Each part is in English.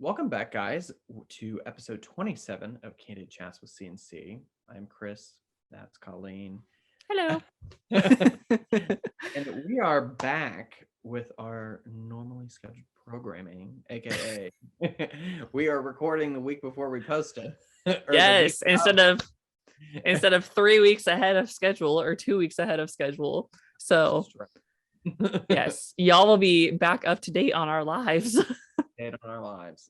Welcome back, guys, to episode 27 of Candid Chats with CNC. I'm Chris. That's Colleen. Hello. And we are back with our normally scheduled programming, aka we are recording the week before we post it. Yes, instead of 3 weeks ahead of schedule or 2 weeks ahead of schedule. So yes, y'all will be back up to date on our lives. On our lives.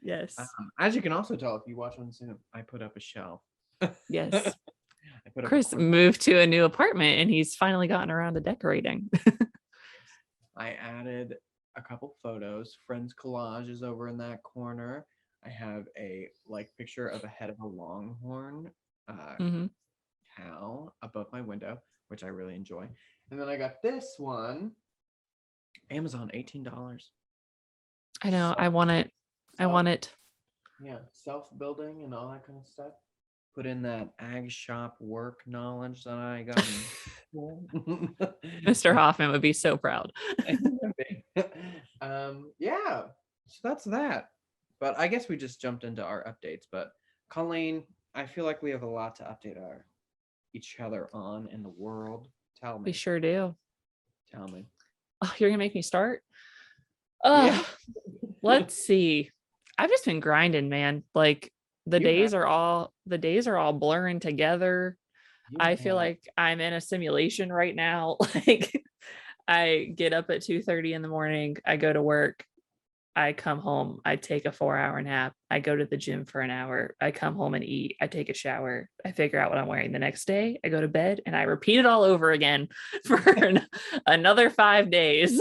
Yes. As you can also tell if you watch on Zoom, I put up a shelf. Yes. I put up Chris moved to a new apartment and he's finally gotten around to decorating. I added a couple photos. Friends collage is over in that corner. I have a picture of a head of a longhorn cow above my window, which I really enjoy. And then I got this one, Amazon, $18. I know. I want it. I want it. Yeah, self-building and all that kind of stuff. Put in that ag shop work knowledge that I got. Mr. Hoffman would be so proud. Yeah, so that's that. But I guess we just jumped into our updates. But Colleen, I feel like we have a lot to update each other on in the world. Tell me. We sure do. Tell me. Oh, you're gonna make me start? Yeah. Let's see. I've just been grinding, man. Like the days are all blurring together. I feel like I'm in a simulation right now. Like I get up at 2:30 in the morning, I go to work, I come home, I take a 4-hour nap, I go to the gym for an hour, I come home and eat, I take a shower, I figure out what I'm wearing the next day, I go to bed, and I repeat it all over again for another 5 days.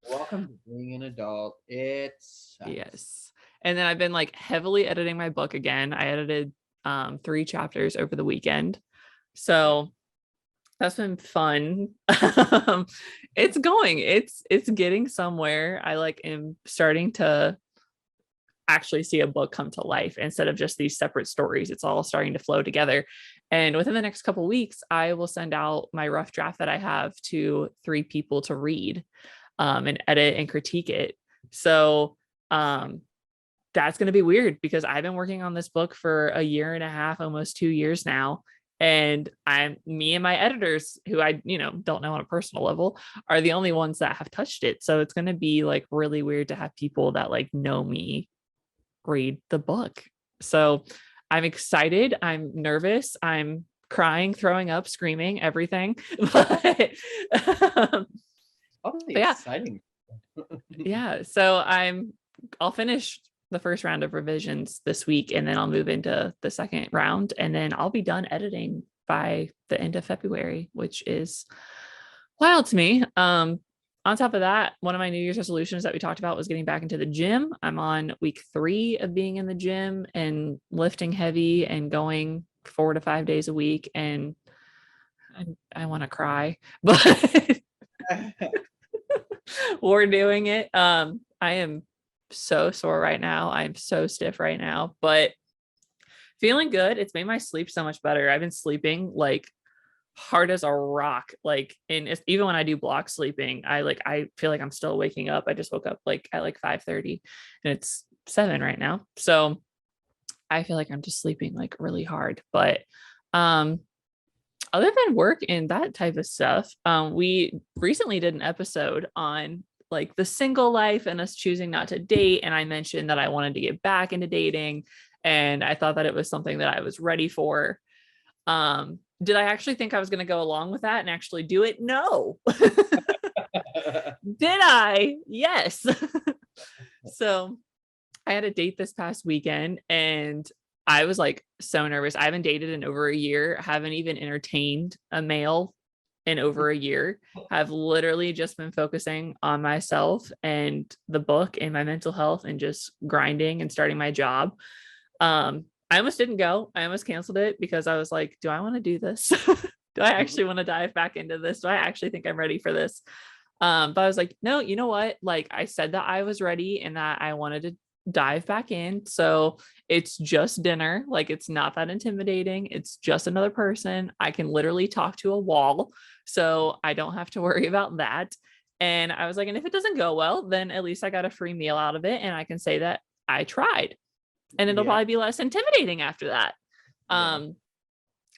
Welcome to being an adult. It's yes. And then I've been like heavily editing my book again. I edited 3 chapters over the weekend. So that's been fun. It's going. It's getting somewhere. I am starting to actually see a book come to life instead of just these separate stories. It's all starting to flow together. And within the next couple of weeks, I will send out my rough draft that I have to 3 people to read and edit and critique it. So that's going to be weird because I've been working on this book for a year and a half, almost 2 years now. And me and my editors, who I, don't know on a personal level, are the only ones that have touched it. So it's going to be really weird to have people that know me read the book. So I'm excited. I'm nervous. I'm crying, throwing up, screaming, everything. But yeah. Exciting. Yeah. So I'll finish the first round of revisions this week, and then I'll move into the second round, and then I'll be done editing by the end of February, which is wild to me. On top of that, one of my New Year's resolutions that we talked about was getting back into the gym. I'm on week 3 of being in the gym and lifting heavy and going 4 to 5 days a week. And I want to cry, but we're doing it. I am so sore right now. I'm so stiff right now, but feeling good. It's made my sleep so much better. I've been sleeping hard as a rock. And even when I do block sleeping, I feel like I'm still waking up. I just woke up at 5:30 and it's 7 right now. So I feel like I'm just sleeping really hard. But other than work and that type of stuff, we recently did an episode on the single life and us choosing not to date. And I mentioned that I wanted to get back into dating, and I thought that it was something that I was ready for. Did I actually think I was going to go along with that and actually do it? No. Did I? Yes. So I had a date this past weekend, and I was so nervous. I haven't dated in over a year. Haven't even entertained a male in over a year. I've literally just been focusing on myself and the book and my mental health and just grinding and starting my job. I almost didn't go. I almost canceled it because I was like, do I want to do this? Do I actually want to dive back into this? Do I actually think I'm ready for this? But I was like, no, you know what? I said that I was ready and that I wanted to dive back in. So it's just dinner. It's not that intimidating. It's just another person. I can literally talk to a wall. So I don't have to worry about that. And I was like, and if it doesn't go well, then at least I got a free meal out of it. And I can say that I tried. And it'll Yeah. probably be less intimidating after that. Yeah.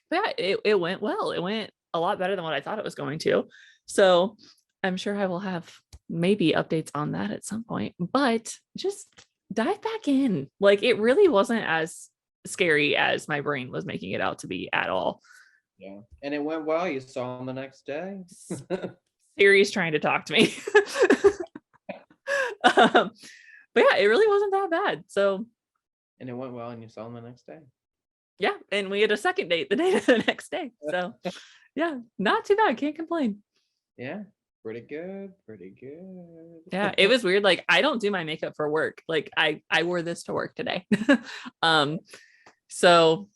But yeah, it went well. It went a lot better than what I thought it was going to. So I'm sure I will have maybe updates on that at some point, but just dive back in. Like it really wasn't as scary as my brain was making it out to be at all. Yeah. And it went well. You saw him the next day. Siri's trying to talk to me. um, but yeah, it really wasn't that bad. So And it went well, and you saw him the next day. yeah, and we had a second date the day the next day. So yeah, not too bad. Can't complain. Yeah. Pretty good. Pretty good. Yeah, it was weird. Like I don't do my makeup for work. Like I wore this to work today. So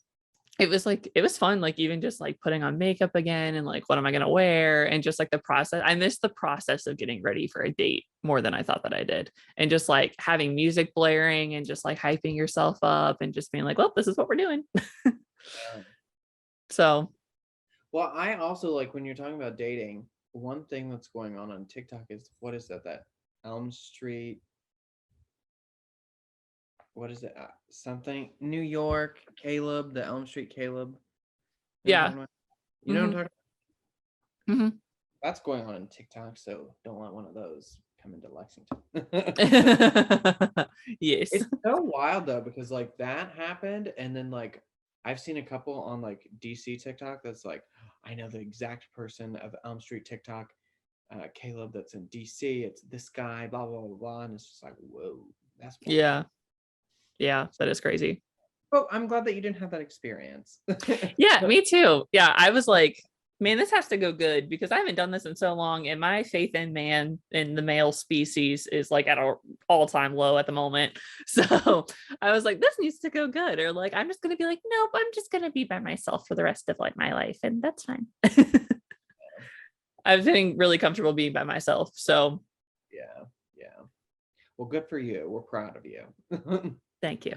it was fun, like even just like putting on makeup again and like what am I gonna wear and just like the process. I missed the process of getting ready for a date more than I thought that I did. And just like having music blaring and just like hyping yourself up and just being like, well, this is what we're doing. Yeah. So Well, I also like when you're talking about dating, one thing that's going on TikTok is what is that Elm Street, what is it? Something New York, Caleb, the Elm Street Caleb. You know what I'm yeah. talking about? You know what I'm Mhm. talking Mhm. about? That's going on TikTok, so don't let one of those come into Lexington. Yes. It's so wild though, because like that happened, and then like I've seen a couple on like DC TikTok that's like, I know the exact person of Elm Street TikTok, Caleb, that's in DC. It's this guy, blah blah blah blah, and it's just like, whoa, that's wild. Yeah. Yeah, that is crazy. Oh, I'm glad that you didn't have that experience. Yeah, me too. Yeah, I was like, man, this has to go good because I haven't done this in so long, and my faith in man in the male species is like at an all-time low at the moment. So I was like, this needs to go good, or like I'm just gonna be like, nope, I'm just gonna be by myself for the rest of like my life, and that's fine. I was feeling really comfortable being by myself. So Yeah, yeah. Well, good for you. We're proud of you. thank you.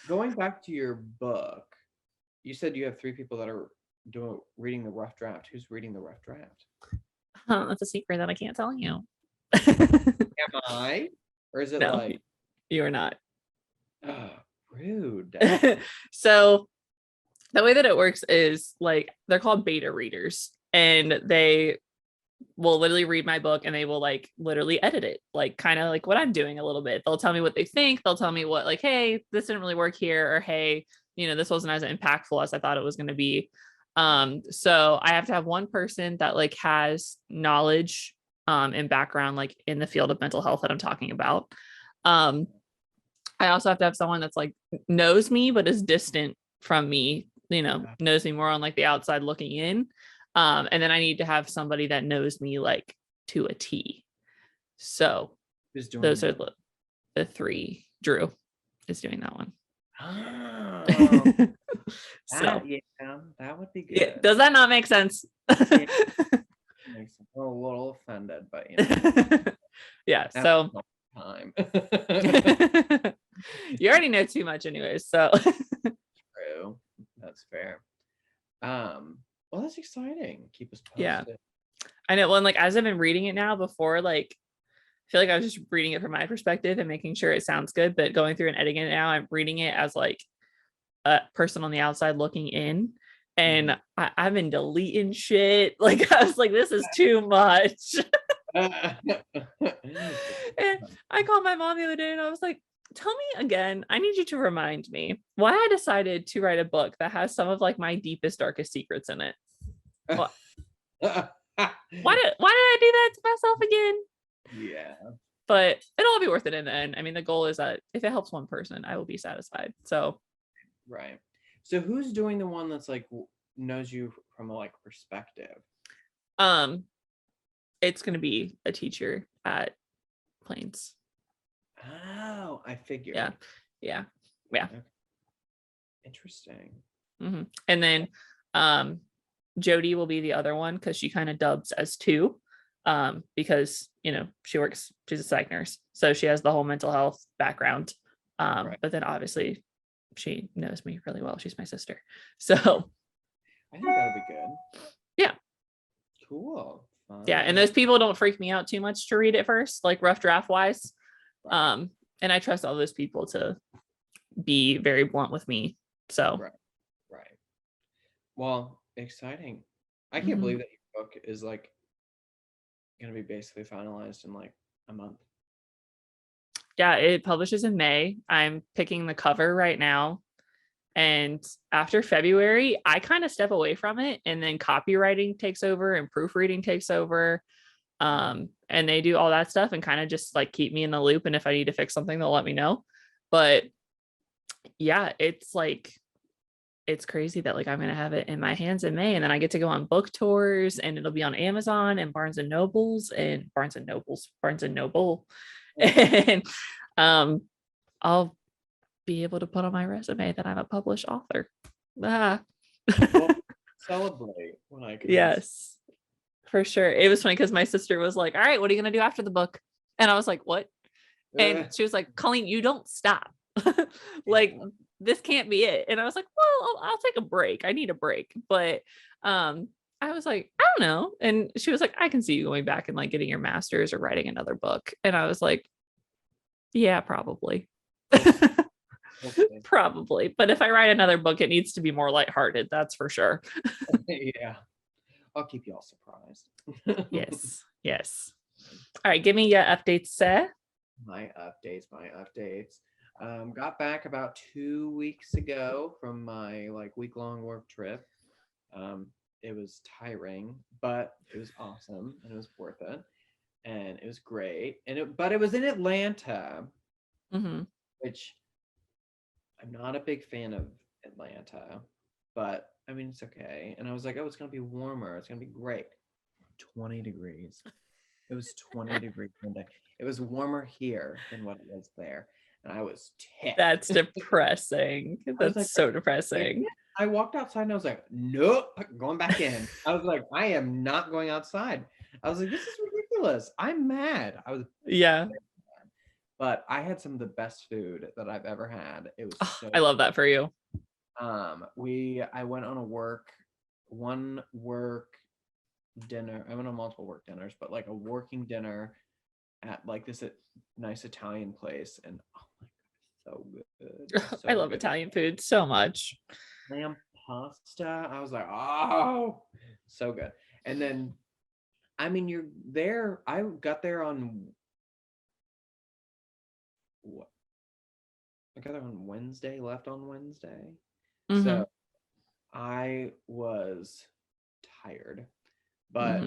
Going back to your book, you said you have 3 people that are reading the rough draft. Who's reading the rough draft? That's a secret that I can't tell you. Am I? Or is it No, like, you are not. oh, rude? So the way that it works is like they're called beta readers, and they will literally read my book and they will like literally edit it, like kind of like what I'm doing a little bit. They'll tell me what they think. They'll tell me what, like, hey, this didn't really work here, or hey, this wasn't as impactful as I thought it was going to be. So I have to have one person that like has knowledge and background like in the field of mental health that I'm talking about. Um, I also have to have someone that's like knows me but is distant from me, knows me more on like the outside looking in. And then I need to have somebody that knows me like to a T. So Who's doing those are that? the 3. Drew is doing that one. Oh, So yeah, that would be good. yeah, does that not make sense? Yeah, makes sense. I'm a little offended, but Yeah, that's so not time. you already know too much anyways, so True. That's fair. Well, that's exciting. Keep us posted. yeah. I know. Well, and like as I've been reading it now, before like I feel like I was just reading it from my perspective and making sure it sounds good, but going through and editing it now, I'm reading it as like a person on the outside looking in. And I've been deleting shit. Like I was like, this is too much. And I called my mom the other day and I was like, tell me again, I need you to remind me why I decided to write a book that has some of like my deepest, darkest secrets in it. Why did I do that to myself again? Yeah. But it'll all be worth it in the end. I mean, the goal is that if it helps one person, I will be satisfied. So Right. So who's doing the one that's like knows you from a like perspective? it's gonna be a teacher at Plains. Oh, I figured. Yeah. Okay. Interesting. Mm-hmm. And then Jody will be the other one because she kind of dubs as 2 because she's a psych nurse, so she has the whole mental health background, Right. but then obviously she knows me really well. She's my sister, so I think that'll be good. Yeah. Cool. Yeah, and fine. those people don't freak me out too much to read it first, like rough draft wise. Right. And I trust all those people to be very blunt with me. So Right. Right. Well, exciting. I can't mhm. believe that your book is like gonna be basically finalized in like a month. Yeah, it publishes in May. I'm picking the cover right now. And after February, I kind of step away from it, and then copywriting takes over and proofreading takes over. And they do all that stuff and kind of just like keep me in the loop. And if I need to fix something, they'll let me know. But yeah, it's like it's crazy that like I'm gonna have it in my hands in May, and then I get to go on book tours, and it'll be on Amazon and Barnes and Noble, and um, I'll be able to put on my resume that I'm a published author. Ah. Well, celebrate when I come. Yes, for sure. It was funny because my sister was like, "All right, what are you gonna do after the book?" And I was like, "What?" And she was like, "Colleen, you don't stop. Like this can't be it." And I was like, "Well, I'll take a break. I need a break." But um, I was like, "I don't know." And she was like, "I can see you going back and like getting your master's or writing another book." And I was like, "Yeah, probably." Hopefully. Probably. But if I write another book, it needs to be more lighthearted. That's for sure. Yeah. I'll keep you all surprised. Yes. Yes. All right. Give me your updates, sir. My updates. Got back about 2 weeks ago from my like week-long work trip. It was tiring, but it was awesome and it was worth it. And it was great. But it was in Atlanta, Mm-hmm. which I'm not a big fan of Atlanta, but I mean it's okay. And I was like, oh, it's gonna be warmer. It's gonna be great. 20 degrees. It was 20 degrees one day. It was warmer here than what it was there. And I was That's ticked. depressing. I was like, That's so "Wait." depressing. I walked outside and I was like, nope, going back in. I was like, I am not going outside. I was like, this is ridiculous. I'm mad. I was, Yeah. but I had some of the best food that I've ever had. It was Oh, so I love that for you. I went on one work dinner. I went on multiple work dinners, but like a working dinner at like this nice Italian place, and oh my god, so good, I so love good. Italian food so much. Lamb pasta. I was like, oh, so good. And then, I mean, you're there. I got there on what? I got there on Wednesday. Left on Wednesday, Mm-hmm. so I was tired. But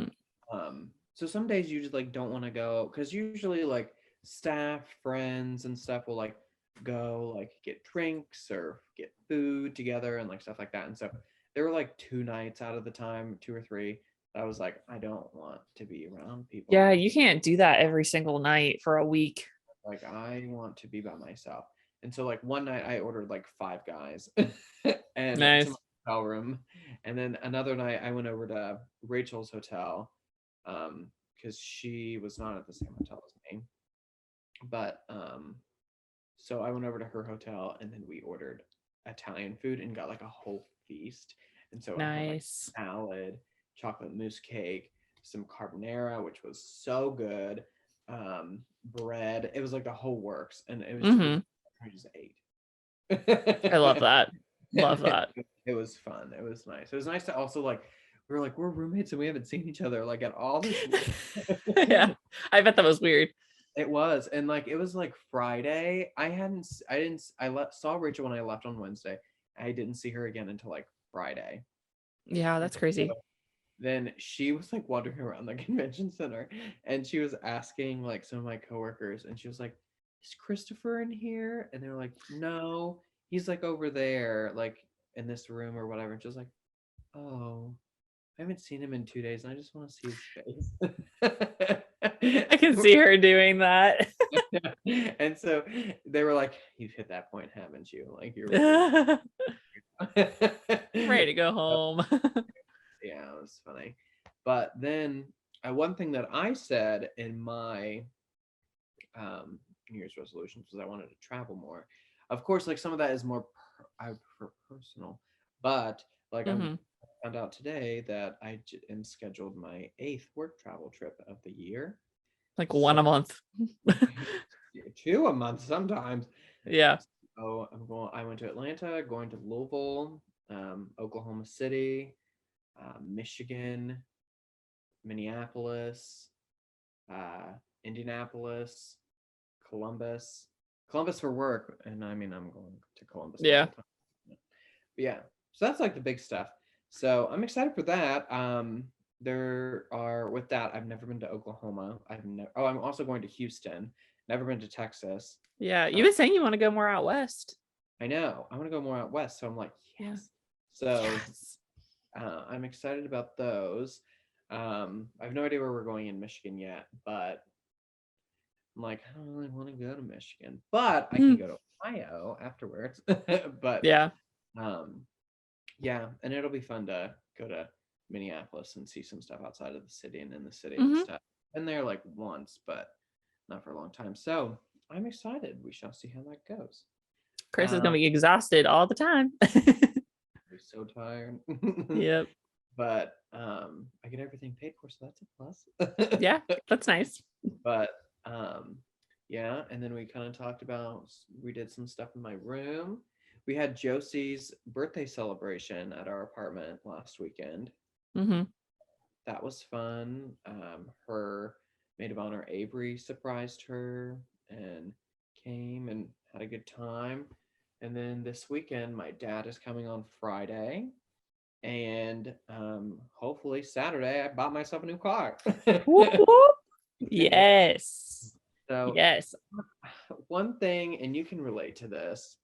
Mm-hmm. so some days you just like don't want to go because usually like staff, friends, and stuff will like go like get drinks or get food together and like stuff like that. And so there were like 2 nights out of the time, 2 or 3, that I was like, I don't want to be around Yeah, people. you can't do that every single night for a week. Like I want to be by myself. And so like one night I ordered like 5 guys and to my Nice. hotel room. And then another night I went over to Rachel's hotel because she was not at the same hotel as me. But so I went over to her hotel and then we ordered Italian food and got like a whole feast. And so I had like Nice. salad, chocolate mousse cake, some carbonara, which was so good. Bread. It was like the whole works, and Mm-hmm. I just ate. I love that. Love that. It was fun. It was nice. It was nice to also like we're roommates and we haven't seen each other like at all this week. Yeah. I bet that was weird. It was, and like it was like Friday. I didn't, saw Rachel when I left on Wednesday. I didn't see her again until like Friday. Yeah, And that's so crazy. then she was like wandering around the convention center, and she was asking like some of my coworkers, and she was like, "Is Christopher in here?" And they were like, "No, he's like over there, like in this room or whatever." And she was like, "Oh, I haven't seen him in 2 days, and I just want to see his I can face." see her doing that. And so they were like, "You've hit that point, haven't you? Like you're ready." Ready to go So, home. yeah, it was funny. But then one thing that I said in my New Year's resolutions was I wanted to travel more. Of course, like some of that is more I would prefer personal, but Like Hmm. I found out today that am scheduled my 8th work travel trip of the year. Like So one a month. 2 a month sometimes. Yeah. So I went to Atlanta, going to Louisville, Oklahoma City, Michigan, Minneapolis, uh, Indianapolis, Columbus. Columbus for work, and I mean I'm going to Columbus all Yeah. the time. But yeah, so that's like the big stuff. So I'm excited for that. There are with that I've never been to Oklahoma. I've never. Oh, I'm also going to Houston. Never been to Texas. Yeah. You've Uh, been saying you want to go more out west. I know. I want to go more out west, so I'm like Yeah. yes. So Yes. I'm excited about those. I have no idea where we're going in Michigan yet, but I'm like, I don't really want to go to Michigan, but I can Mhm. go to Ohio afterwards. But Yeah. um, yeah, and it'll be fun to go to Minneapolis and see some stuff outside of the city and in the city and Hmm. stuff. Been there like once, but not for a long time. So I'm excited. We shall see how that goes. Chris is gonna Um, be exhausted all the time. I'm so tired. Yep. But I get everything paid for, so that's a plus. Yeah, that's nice. But um, yeah, and then we kind of talked about we did some stuff in my room. We had Josie's birthday celebration at our apartment last weekend. Hmm. That was fun. Her maid of honor Avery surprised her and came and had a good time. And then this weekend, my dad is coming on Friday, and hopefully Saturday, I bought myself a new car. Whoop, whoop. Yes. So Yes. one thing, and you can relate to this.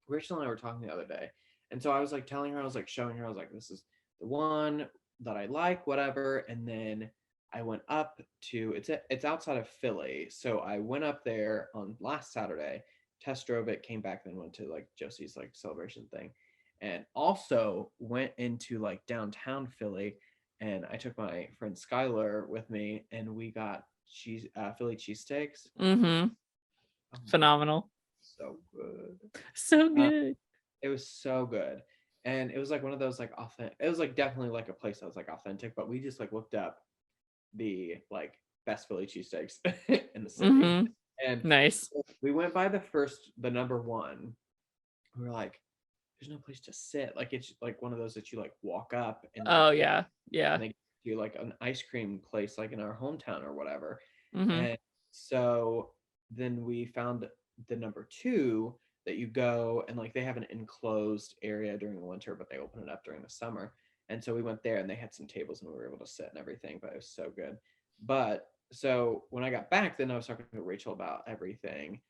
Rachel and I were talking the other day, and so I was like telling her, I was like showing her, I was like, this is the one that I like, whatever. And then I went up to it's outside of Philly, so I went up there on last Saturday, test drove it, came back, then went to like Josie's like celebration thing, and also went into like downtown Philly, and I took my friend Skylar with me, and we got Philly cheesesteaks. Hmm. Oh my God, Phenomenal. so good. So Uh, good. it was so good. And it was like one of those like authentic, it was like definitely like a place that was like authentic, but we just like looked up the like best Philly cheesesteaks in the city. Hmm. And Nice. we went by the number one. We were like, there's no place to sit. Like it's like one of those that you like walk up and like Oh get, yeah. Yeah. and they do like an ice cream place like in our hometown or whatever. Hmm. And so then we found the number two that you go and like they have an enclosed area during the winter, but they open it up during the summer. And so we went there and they had some tables and we were able to sit and everything, but it was so good. But so when I got back, then I was talking to Rachel about everything.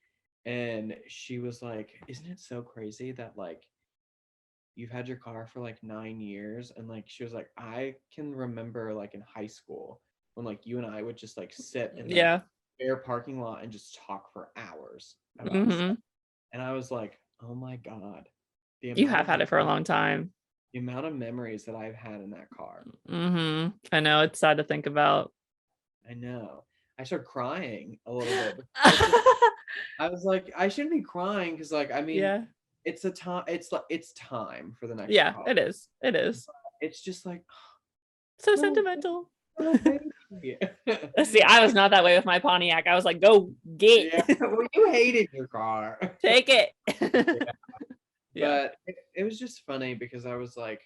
And she was like, isn't it so crazy that like you've had your car for like 9 years? And like she was like, I can remember like in high school when like you and I would just like sit in the Yeah. air parking lot and just talk for hours about stuff. Hmm. And I was like, oh my God, the You amount have of had it for a long time. the amount of memories that I've had in that car. I know it's sad to think about. I know. I started crying a little bit. I was like, I shouldn't be crying because like I mean Yeah. it's a time it's like it's time for the next Yeah, car. it is. It is. It's just like So little sentimental. little baby. See, I was not that way with my Pontiac. I was like, go get, Yeah, well, you hated your car. take it. Yeah. Yeah. But it was just funny because I was like,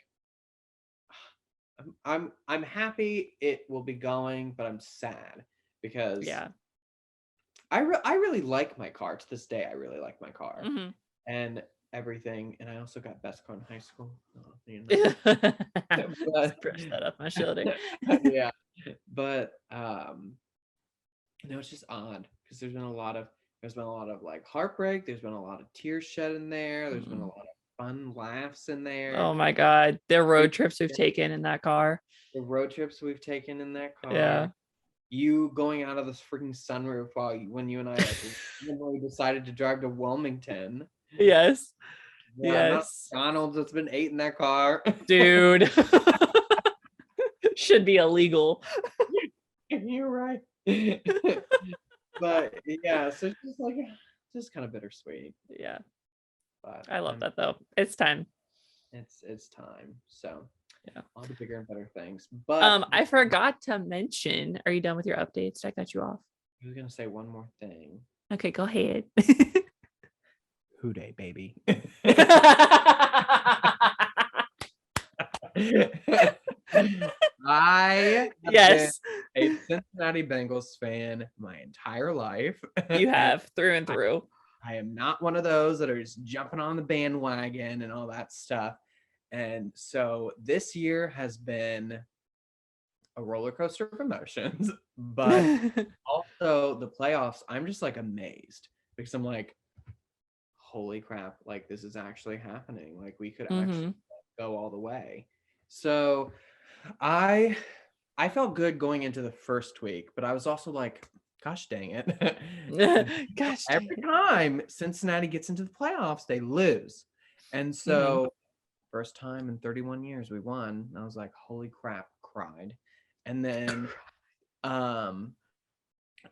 I'm happy it will be going, but I'm sad because Yeah. I really like my car to this day. I really like my car Hmm. and everything, and I also got best car in high school. Oh, Just but brush that off my shoulder. yeah, but it's just odd because there's been a lot of like heartbreak. There's been a lot of tears shed in there. There's been a Mm. lot of fun laughs in Oh there. my God. The We- road trips we've taken in that car. The road trips we've taken in that Yeah. car. You going out of this freaking sunroof when you and I like randomly decided to drive to Wilmington. Yes. Yeah, amount of Yes. McDonald's that's been ate in that car. Dude. Should be illegal. You're right. But yeah, so it's just like just kind of bittersweet. Yeah. But I love that though. It's time. It's time. So Yeah. all the bigger and better things. But I forgot to mention, are you done with your updates? Did I cut you off? I was gonna say one more thing. Okay, go ahead. Who Day, baby. I have been Yes, a Cincinnati Bengals fan my entire life. you And have through and through. I am not one of those that are just jumping on the bandwagon and all that stuff. And so this year has been a roller coaster of emotions, but also the playoffs, I'm just like amazed because I'm like, holy crap, like this is actually happening. Like we could actually Mhm. go all the way. So I I felt good going into the first week, but I was also like, gosh dang it. Gosh dang Every it. time Cincinnati gets into the playoffs, they lose. And Mhm. so first time in 31 years we won. And I was like, holy crap, cried. And then um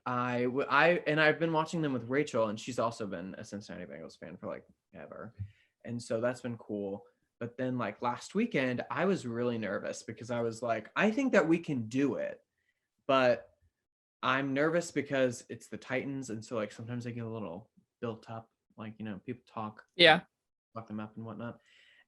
I've been watching them with Rachel, and she's also been a Cincinnati Bengals fan for like ever. And so that's been cool. But then like last weekend, I was really nervous because I was like, I think that we can do it, but I'm nervous because it's the Titans, and so like sometimes they get a little built up, like people talk, Yeah. fuck them up and whatnot.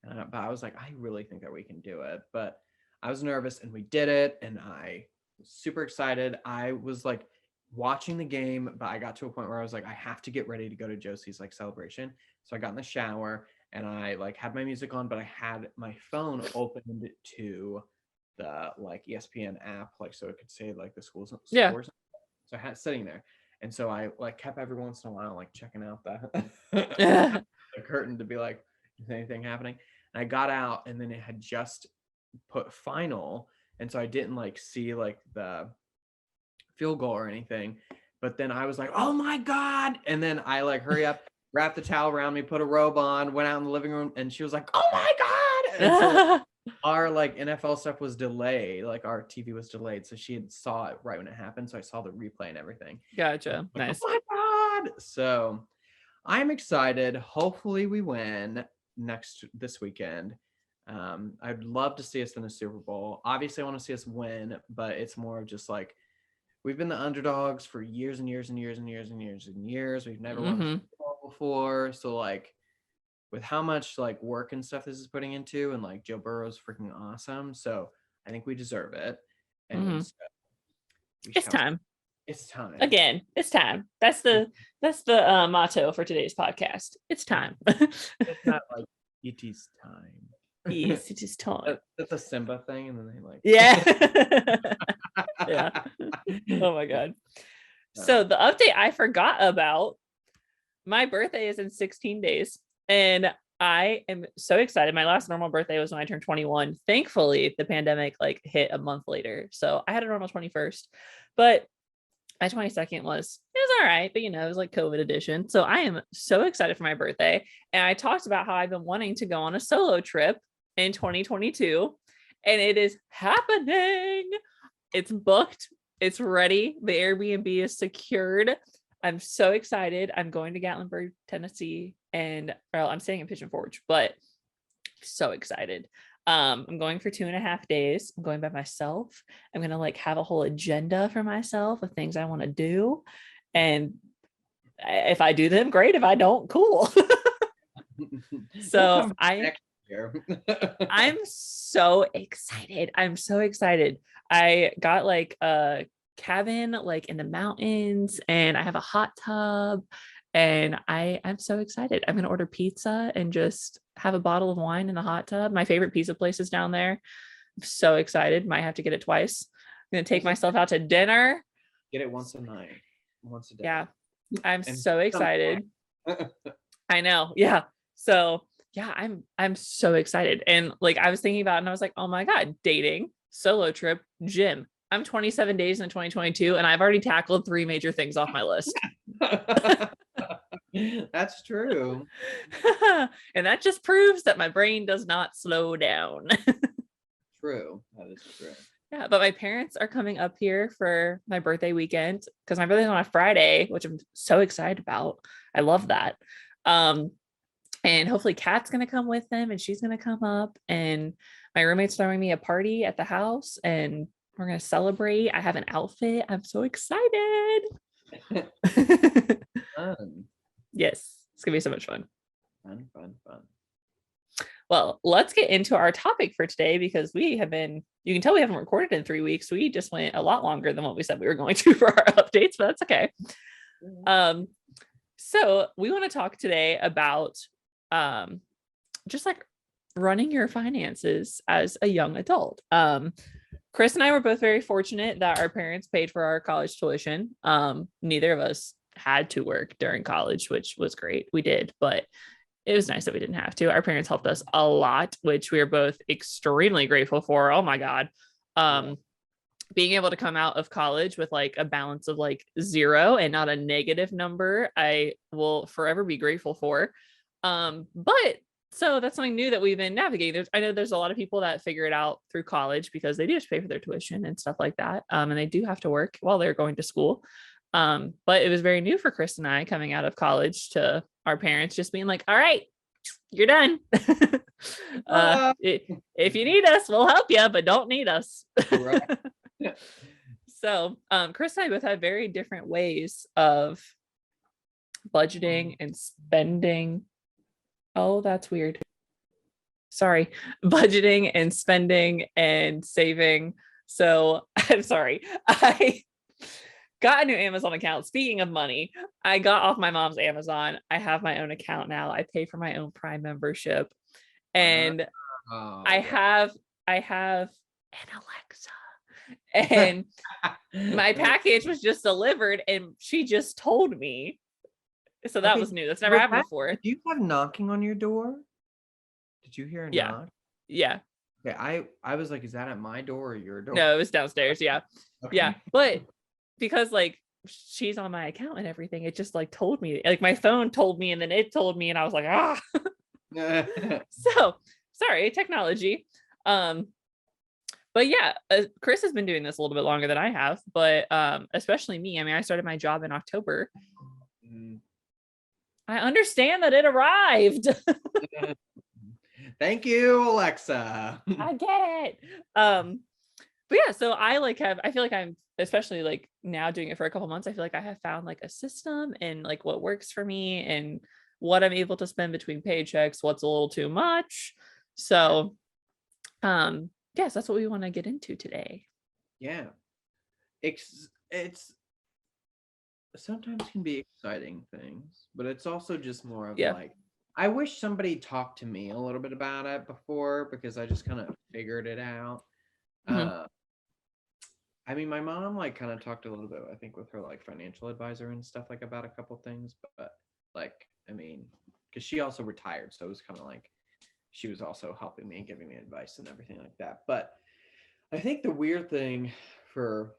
But I was like, I really think that we can do it. But I was nervous, and we did it, and I was super excited. I was like watching the game, but I got to a point where I was like, I have to get ready to go to Josie's like celebration. So I got in the shower and I like had my music on, but I had my phone opened to the like ESPN app, like so it could say like the school's Yeah. scores. So I had it sitting there. And so I like kept every once in a while like checking out the the curtain to be like, is anything happening? And I got out and then it had just put final. And so I didn't like see like the field goal or anything. But then I was like, oh my God. And then I like hurry up, wrapped the towel around me, put a robe on, went out in the living room, and she was like, oh my God. And so our like NFL stuff was delayed, like our TV was delayed. So she had saw it right when it happened. So I saw the replay and everything. Gotcha. Like, Nice. oh my God. So I'm excited. Hopefully we win this weekend. I'd love to see us in the Super Bowl. Obviously, I want to see us win, but it's more of just like we've been the underdogs for years and years and years and years and years and years. We've never won a Mhm. Super Bowl before. So like with how much like work and stuff this is putting into, and like Joe Burrow's freaking awesome. So I think we deserve it. And Mhm. so we It's shall. time. It's time. Again, it's time. That's the motto for today's podcast. It's time. It's not like ET's time. Yes, it is time. That's a Simba thing, and then they like. Yeah. Yeah. Oh my God. So the update I forgot about, my birthday is in 16 days and I am so excited. My last normal birthday was when I turned 21. Thankfully, the pandemic like hit a month later. So I had a normal 21st, but my 22nd it was all right, but it was like COVID edition. So I am so excited for my birthday. And I talked about how I've been wanting to go on a solo trip in 2022, and it is happening. It's booked. It's ready. The Airbnb is secured. I'm so excited. I'm going to Gatlinburg, Tennessee, and I'm staying in Pigeon Forge, but so excited. I'm going for 2.5 days. I'm going by myself. I'm gonna like have a whole agenda for myself of things I want to do, and if I do them, great. If I don't, cool. So next year. I'm so excited. I'm so excited. I got like a cabin like in the mountains, and I have a hot tub, and I'm so excited. I'm gonna order pizza and just have a bottle of wine in the hot tub. My favorite pizza place is down there. I'm so excited. Might have to get it twice. I'm gonna take myself out to dinner. Get it once a night, once a day. Yeah, I'm And so excited. I know. Yeah. So yeah, I'm so excited. And like I was thinking about it and I was like, oh my God, dating, solo trip, gym. I'm 27 days in 2022 and I've already tackled 3 major things off my list. That's true. And that just proves that my brain does not slow down. True. That is true. Yeah, but my parents are coming up here for my birthday weekend because my birthday's on a Friday, which I'm so excited about. I love that. And hopefully Kat's gonna come with them and she's gonna come up. And my roommate's throwing me a party at the house and we're gonna celebrate. I have an outfit. I'm so excited. Fun, Yes, it's gonna be so much fun. fun, fun, fun. Well, let's get into our topic for today because we have been, you can tell we haven't recorded in 3 weeks. We just went a lot longer than what we said we were going to for our updates, but that's okay. So we want to talk today about just like running your finances as a young adult. Chris and I were both very fortunate that our parents paid for our college tuition. Neither of us had to work during college, which was great. We did, but it was nice that we didn't have to. Our parents helped us a lot, which we are both extremely grateful for. Oh my God. Being able to come out of college with like a balance of like 0 and not a negative number, I will forever be grateful for. But so that's something new that we've been navigating. I know there's a lot of people that figure it out through college because they do have to pay for their tuition and stuff like that. And they do have to work while they're going to school. But it was very new for Chris and I coming out of college to our parents just being like, all right, you're done. If you need us, we'll help you, but don't need us. Right. So Chris and I both have very different ways of budgeting and spending. Oh, that's weird. Sorry. Budgeting and spending and saving. So I'm sorry. I got a new Amazon account. Speaking of money, I got off my mom's Amazon. I have my own account now. I pay for my own Prime membership. And I have an Alexa. And my package was just delivered and she just told me. So that was new. That's never happened before. Did you have knocking on your door? Did you hear a knock? Yeah. Okay, I was like, is that at my door or your door? No, it was downstairs. Yeah. Okay. Yeah. But because like she's on my account and everything, it just like told me, like my phone told me and then it told me and I was like, So sorry, technology. But yeah, Chris has been doing this a little bit longer than I have, but especially me. I mean, I started my job in October. I understand that it arrived. Thank you, Alexa. I get it. But yeah, so I feel like I'm, especially like now doing it for a couple months, I feel like I have found like a system and like what works for me and what I'm able to spend between paychecks, what's a little too much. So yes, that's what we want to get into today. Yeah. It's sometimes can be exciting things, but it's also just more of like, I wish somebody talked to me a little bit about it before because I just kind of figured it out. I mean, my mom like kind of talked a little bit, I think, with her like financial advisor and stuff like about a couple things, but like, I mean, because she also retired, so it was kind of like she was also helping me and giving me advice and everything like that. But I think the weird thing for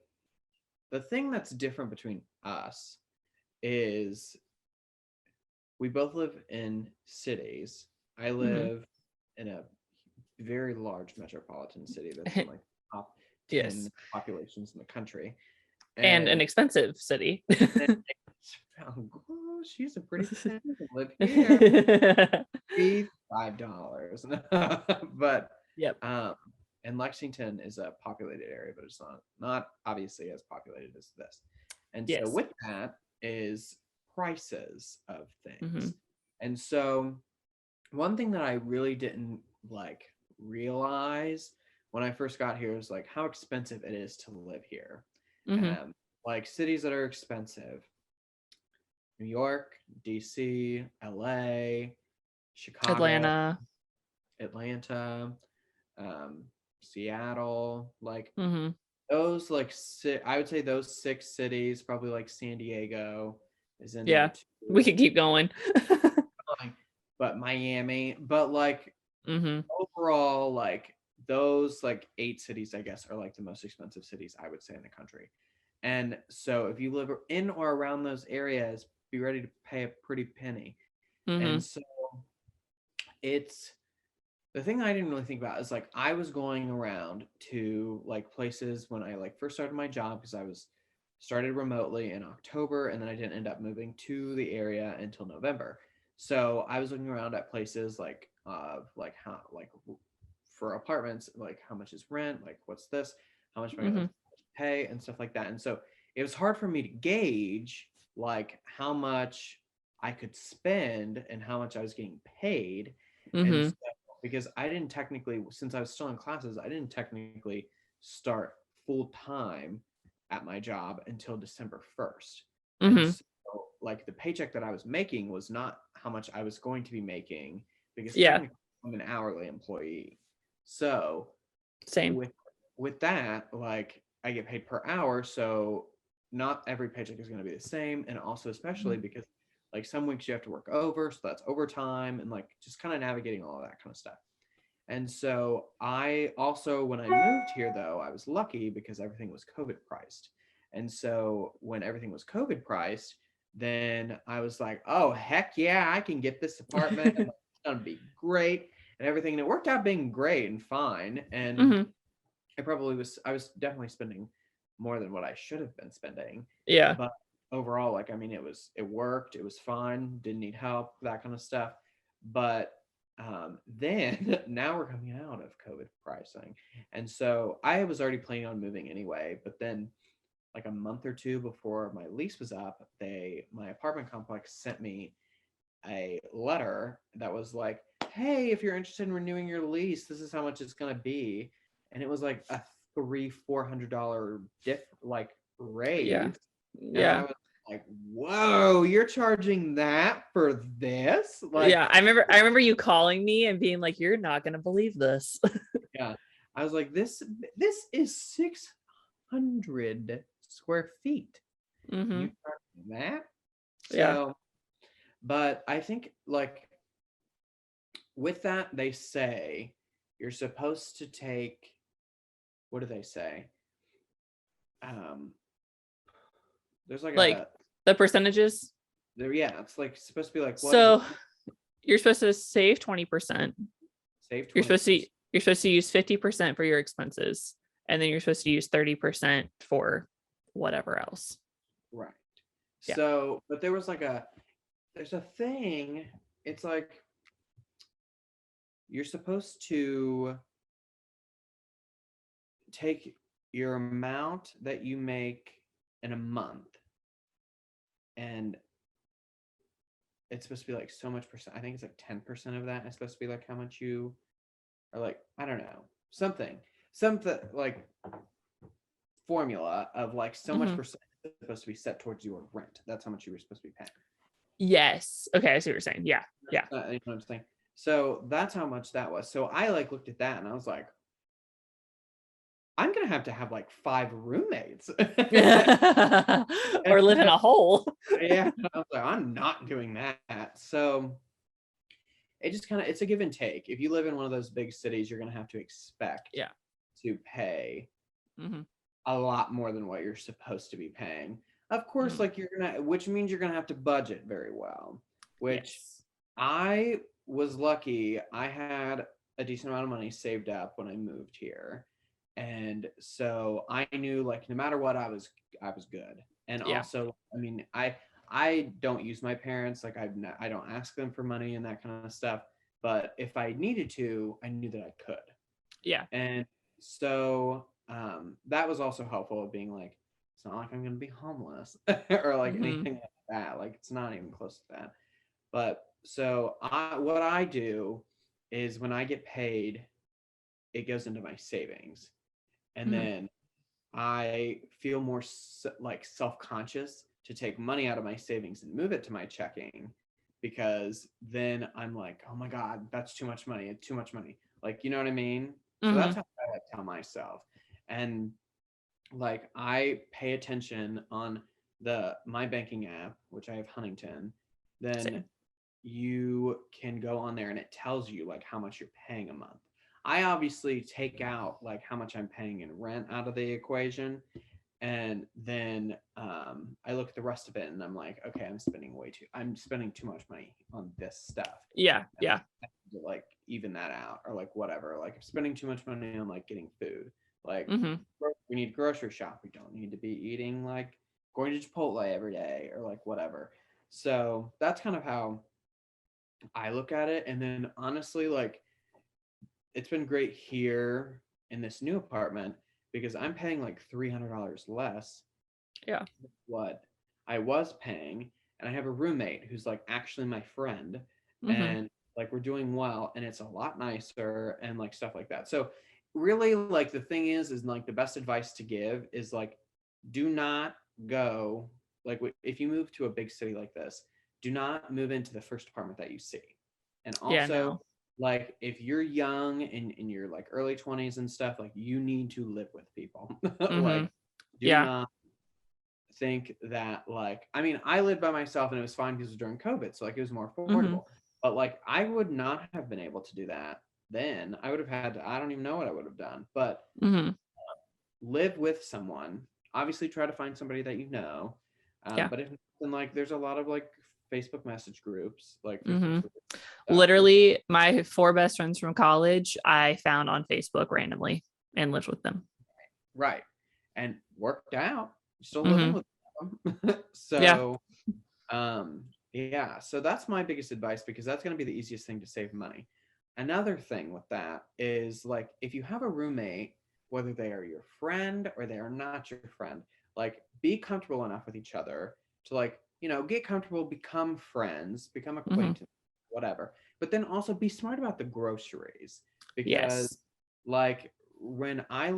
the thing that's different between us is we both live in cities. I live in a very large metropolitan city that's in like top 10 populations in the country. And an expensive city. Oh, she's a pretty expensive to live here. $5. But and Lexington is a populated area, but it's not obviously as populated as this. And so with that is prices of things. And so one thing that I really didn't like realize when I first got here is like how expensive it is to live here. Like cities that are expensive: New York, DC, LA, Chicago, Atlanta, Seattle, like those like I would say those 6 cities, probably like San Diego is in there too. We could keep going. But Miami, but like overall, like those like 8 cities, I guess, are like the most expensive cities I would say in the country. And so if you live in or around those areas, be ready to pay a pretty penny. And so it's the thing I didn't really think about is like I was going around to like places when I like first started my job because I was started remotely in October and then I didn't end up moving to the area until November. So I was looking around at places like how like for apartments, like how much is rent, like what's this, how much am I Mm-hmm. gonna pay and stuff like that. And so it was hard for me to gauge like how much I could spend and how much I was getting paid. And Mm-hmm. so, because I didn't technically, since I was still in classes, I didn't technically start full time at my job until December 1st. And Mm-hmm. so, like, the paycheck that I was making was not how much I was going to be making because Yeah. technically I'm an hourly employee. So Same. with that, like I get paid per hour, so not every paycheck is going to be the same, and also especially because like some weeks you have to work over, so that's overtime, and like just kind of navigating all of that kind of stuff. And so I also, when I moved here though, I was lucky because everything was COVID priced. And so when everything was COVID priced, then I was like, oh heck yeah, I can get this apartment. And it's gonna be great and everything. And it worked out being great and fine. And Mm-hmm. I was definitely spending more than what I should have been spending. Yeah. But overall, like I mean, it worked, it was fine, didn't need help, that kind of stuff. But then now we're coming out of COVID pricing. And so I was already planning on moving anyway, but then like a month or two before my lease was up, my apartment complex sent me a letter that was like, hey, if you're interested in renewing your lease, this is how much it's gonna be. And it was like a $300-400 like Yeah. raise. And I Yeah. was like, whoa, you're charging that for this? Like, Yeah. I remember you calling me and being like, you're not gonna believe this. yeah. I was like, this is 600 square feet. Mm-hmm. You charge that? Yeah. So, but I think like with that, they say you're supposed to take, what do they say? Um, there's like Like the percentages. yeah, it's like supposed to be like, what is it? So you're supposed to save 20%. Save You're supposed to 20%. you're supposed to use 50% for your expenses, and then you're supposed to use 30% for whatever else. Right. Yeah. So, but there's a thing, it's like you're supposed to take your amount that you make in a month and it's supposed to be like so much percent. I think it's like 10% of that is supposed to be like how much you are like, I don't know, something like formula of like so much Mhm. percent is supposed to be set towards your rent. That's how much you were supposed to be paying. Yes. Okay, I see what you're saying. Yeah. Yeah. You know what I'm saying? So that's how much that was. So I like looked at that and I was like, I'm gonna have to have like 5 roommates. Or live in a hole. Yeah, I was like, I'm not doing that. So it just kind of it's a give and take. If you live in one of those big cities, you're gonna have to expect Yeah. to pay Hmm. a lot more than what you're supposed to be paying. Of course, Hmm. like which means you're gonna have to budget very well, which Yes. I was lucky. I had a decent amount of money saved up when I moved here. And so I knew like no matter what I was good. And Yeah. also, I mean, I don't use my parents like I don't ask them for money and that kind of stuff, but if I needed to, I knew that I could. Yeah. And so that was also helpful of being like, it's not like I'm going to be homeless or like Hmm. anything like that. Like it's not even close to that. But so what I do is when I get paid, it goes into my savings. And Hmm. then I feel more like self-conscious to take money out of my savings and move it to my checking because then I'm like, oh my God, that's too much money. It's too much money. Like, you know what I mean? So Hmm. that's how I tell myself. And like I pay attention on the my banking app, which I have Huntington, then Same. you can go on there and it tells you like how much you're paying a month. I obviously take out like how much I'm paying in rent out of the equation. And then I look at the rest of it and I'm like, okay, I'm spending too much money on this stuff. Yeah. And Yeah. I have to like even that out or like whatever. Like I'm spending too much money on like getting food. Like Hmm. we need grocery shop. We don't need to be eating like going to Chipotle every day or like whatever. So that's kind of how I look at it, and then honestly, like, it's been great here in this new apartment because I'm paying like $300 less Yeah. than what I was paying, and I have a roommate who's like actually my friend, Hmm. and like we're doing well, and it's a lot nicer and like stuff like that. So really, like, the thing is like the best advice to give is like, do not go, like, if you move to a big city like this, do not move into the first apartment that you see. And Yeah, also, no. like, if you're young and in your like early 20s and stuff, like, you need to live with people. Hmm. Like, do Yeah. not think that, like, I mean, I lived by myself and it was fine because it was during COVID, so like it was more Hmm. affordable. But like, I would not have been able to do that then. I would have had to, I don't even know what I would have done. But Hmm. live with someone. Obviously, try to find somebody that you know. Yeah. But if not, then like, there's a lot of like Facebook message groups, like Facebook Hmm. groups, stuff. And Literally, my four best friends from college, I found on Facebook randomly and lived with them. right, and worked out. Still living Hmm. with them. Yeah. So yeah, so that's my biggest advice because that's going to be the easiest thing to save money. Another thing with that is, like, if you have a roommate, whether they are your friend or they are not your friend, like, be comfortable enough with each other to, like, get comfortable, become friends, become Hmm. acquainted, whatever. But then also be smart about the groceries because, Yes. like, when I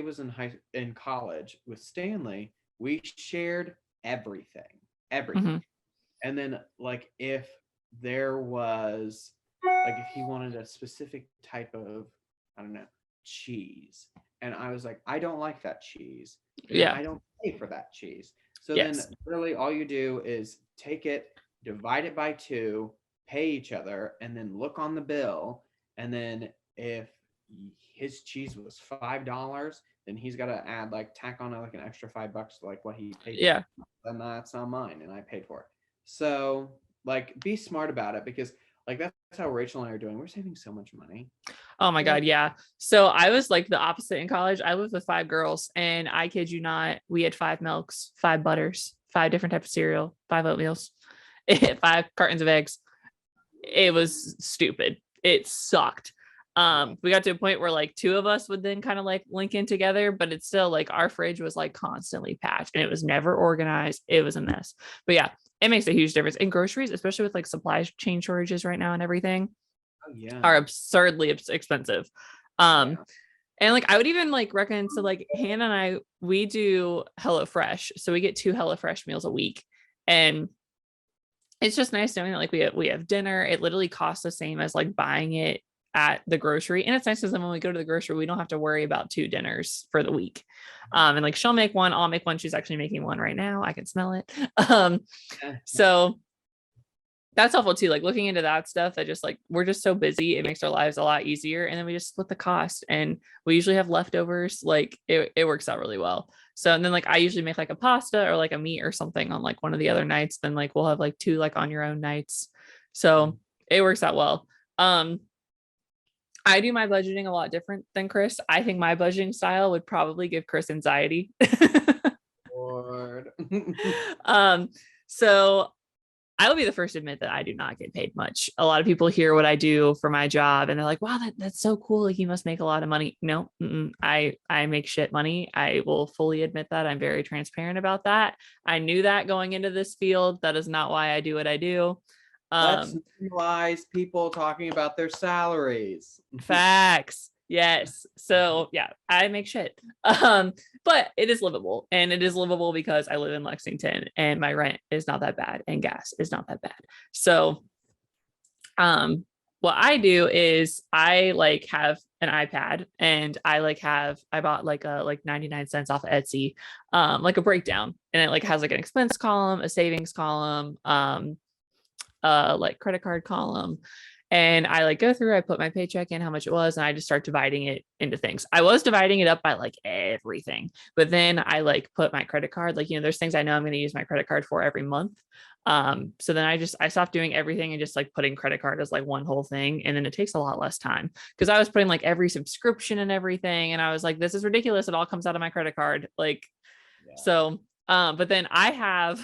was in college with Stanley, we shared everything, everything. Hmm. And then, like, if there was, like, if he wanted a specific type of, I don't know, cheese, and I was like, I don't like that cheese, then Yeah. I don't pay for that cheese. So then Yes. really all you do is take it, divide it by two, pay each other, and then look on the bill. And then if his cheese was $5, then he's got to add, like, tack on like an extra $5 to like what he paid for. Yeah. Then that's not mine, and I paid for it. So, like, be smart about it because, like, that's how Rachel and I are doing. We're saving so much money. Oh my So, God. Yeah. So I was like the opposite in college. I lived with five girls, and I kid you not, we had five milks, five butters, five different types of cereal, five oatmeals, five cartons of eggs. It was stupid. It sucked. yeah. We got to a point where like two of us would then kind of like link in together, but it's still like our fridge was like constantly patched and it was never organized. It was a mess. But yeah, it makes a huge difference in groceries, especially with like supply chain shortages right now and everything Oh, yeah. are absurdly expensive. Um, Yeah. and like I would even like recommend, so like Hannah and I, we do HelloFresh. So we get two HelloFresh meals a week. And it's just nice knowing that like we have dinner. It literally costs the same as like buying it at the grocery. And it's nice because then when we go to the grocery, we don't have to worry about two dinners for the week. And like she'll make one, I'll make one. She's actually making one right now. I can smell it. So that's helpful too. Like looking into that stuff, that just like we're just so busy, it makes our lives a lot easier. And then we just split the cost and we usually have leftovers. Like it works out really well. So and then like I usually make like a pasta or like a meat or something on like one of the other nights. Then like we'll have like two like on your own nights. So it works out well. I do my budgeting a lot different than Chris. I think my budgeting style would probably give Chris anxiety. Lord. um, so I will be the first to admit that I do not get paid much. A lot of people hear what I do for my job and they're like, wow, that's so cool. Like you must make a lot of money. No, I make shit money. I will fully admit that. I'm very transparent about that. I knew that going into this field. That is not why I do what I do. Let's Um, normalize people talking about their salaries. Facts. Yes. So yeah, I make shit. But it is livable. And it is livable because I live in Lexington and my rent is not that bad and gas is not that bad. So what I do is I like have an iPad and I bought like a like 99 cents off of Etsy, like a breakdown. And it like has like an expense column, a savings column, like credit card column. And I like go through, I put my paycheck in, how much it was, and I just start dividing it into things. I was dividing it up by like everything, but then I like put my credit card, like, there's things I know I'm going to use my credit card for every month. So then I stopped doing everything and just like putting credit card as like one whole thing. And then it takes a lot less time because I was putting like every subscription and everything. And I was like, this is ridiculous. It all comes out of my credit card. Like, Yeah. so, but then I have,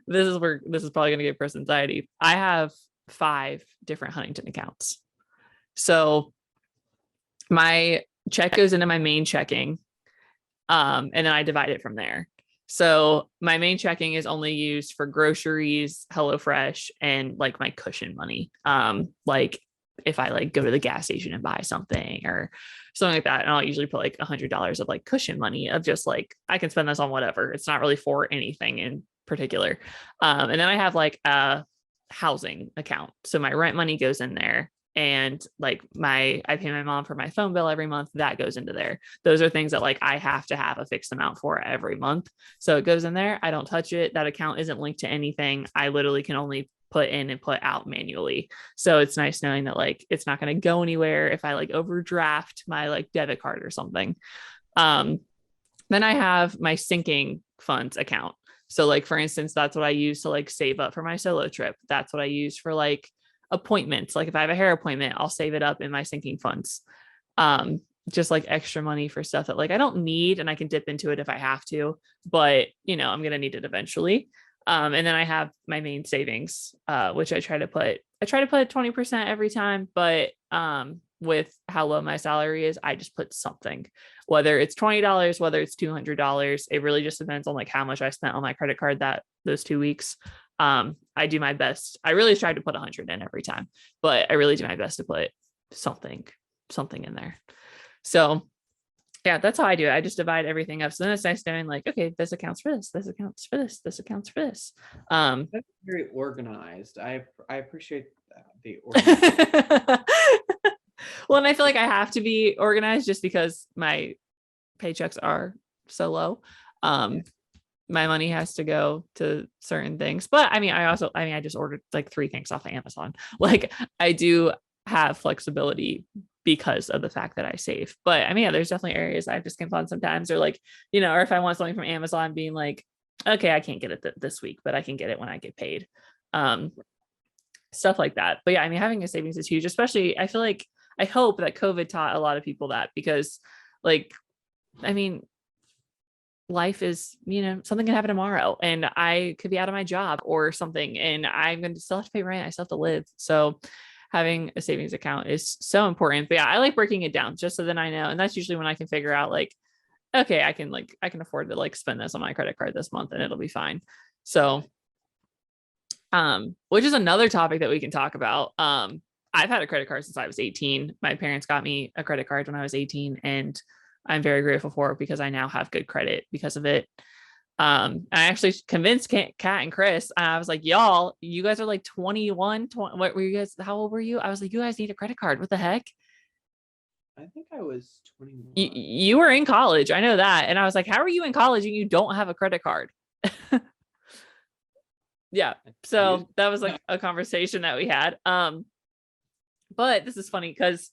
this is probably going to give Chris anxiety. I have 5 different Huntington accounts. So my check goes into my main checking, and then I divide it from there. So my main checking is only used for groceries, HelloFresh, and like my cushion money. Like if I like go to the gas station and buy something or something like that, and I'll usually put like $100 of like cushion money of just like I can spend this on whatever. It's not really for anything in particular. And then I have like a housing account. So my rent money goes in there. And like I pay my mom for my phone bill every month, that goes into there. Those are things that like I have to have a fixed amount for every month. So it goes in there. I don't touch it. That account isn't linked to anything. I literally can only put in and put out manually. So it's nice knowing that like it's not going to go anywhere if I like overdraft my like debit card or something. Then I have my sinking funds account. So like for instance, that's what I use to like save up for my solo trip. That's what I use for like appointments. Like if I have a hair appointment, I'll save it up in my sinking funds. Just like extra money for stuff that like I don't need and I can dip into it if I have to, but you know, I'm going to need it eventually. And then I have my main savings, which I try to put 20% every time, but with how low my salary is, I just put something, whether it's $20, whether it's $200. It really just depends on like how much I spent on my credit card those 2 weeks. I do my best. I really try to put 100 in every time, but I really do my best to put something in there. So yeah, that's how I do it. I just divide everything up. So then it's nice knowing like, okay, this accounts for this, this accounts for this, this accounts for this. That's very organized. I appreciate that, the organized. Well, and I feel like I have to be organized just because my paychecks are so low. My money has to go to certain things. But I mean, I just ordered like 3 things off of Amazon. Like I do have flexibility because of the fact that I save. But I mean, yeah, there's definitely areas I just skimp on sometimes, or like, you know, or if I want something from Amazon being like, okay, I can't get it this week, but I can get it when I get paid. Stuff like that. But yeah, I mean, having a savings is huge, especially I feel like I hope that COVID taught a lot of people that, because like, I mean, life is, you know, something can happen tomorrow and I could be out of my job or something and I'm going to still have to pay rent. I still have to live. So having a savings account is so important. But yeah, I like breaking it down just so then I know. And that's usually when I can figure out like, okay, I can afford to like spend this on my credit card this month and it'll be fine. So, which is another topic that we can talk about. I've had a credit card since I was 18. My parents got me a credit card when I was 18 and I'm very grateful for it because I now have good credit because of it. I actually convinced Kat and Chris. I was like, y'all, you guys are like 21. What were you guys? How old were you? I was like, you guys need a credit card. What the heck? I think I was 21. You were in college. I know that. And I was like, how are you in college and you don't have a credit card? Yeah. So that was like a conversation that we had. But this is funny because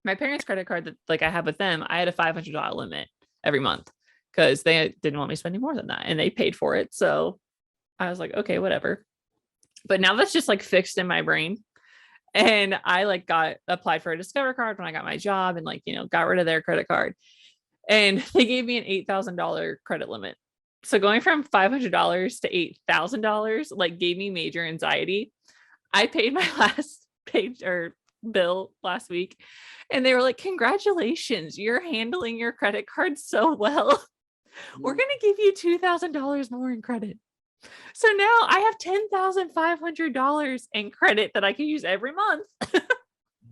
my parents' credit card that like I had with them, I had a $500 limit every month because they didn't want me spending more than that and they paid for it. So I was like, okay, whatever. But now that's just like fixed in my brain. And I like applied for a Discover card when I got my job and like, you know, got rid of their credit card. And they gave me an $8,000 credit limit. So going from $500 to $8,000 like gave me major anxiety. I paid my last bill last week and they were like, congratulations, you're handling your credit card so well. We're going to give you $2,000 more in credit. So now I have $10,500 in credit that I can use every month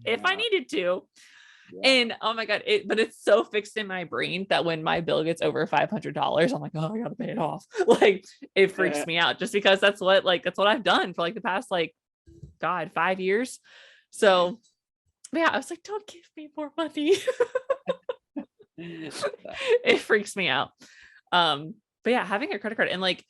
if I needed to. Yeah. And oh my God, but it's so fixed in my brain that when my bill gets over $500, I'm like, oh, I gotta pay it off. Like it freaks me out just because that's what I've done for like the past, like, God, 5 years. So yeah, I was like, don't give me more money. It freaks me out. But yeah, having a credit card and like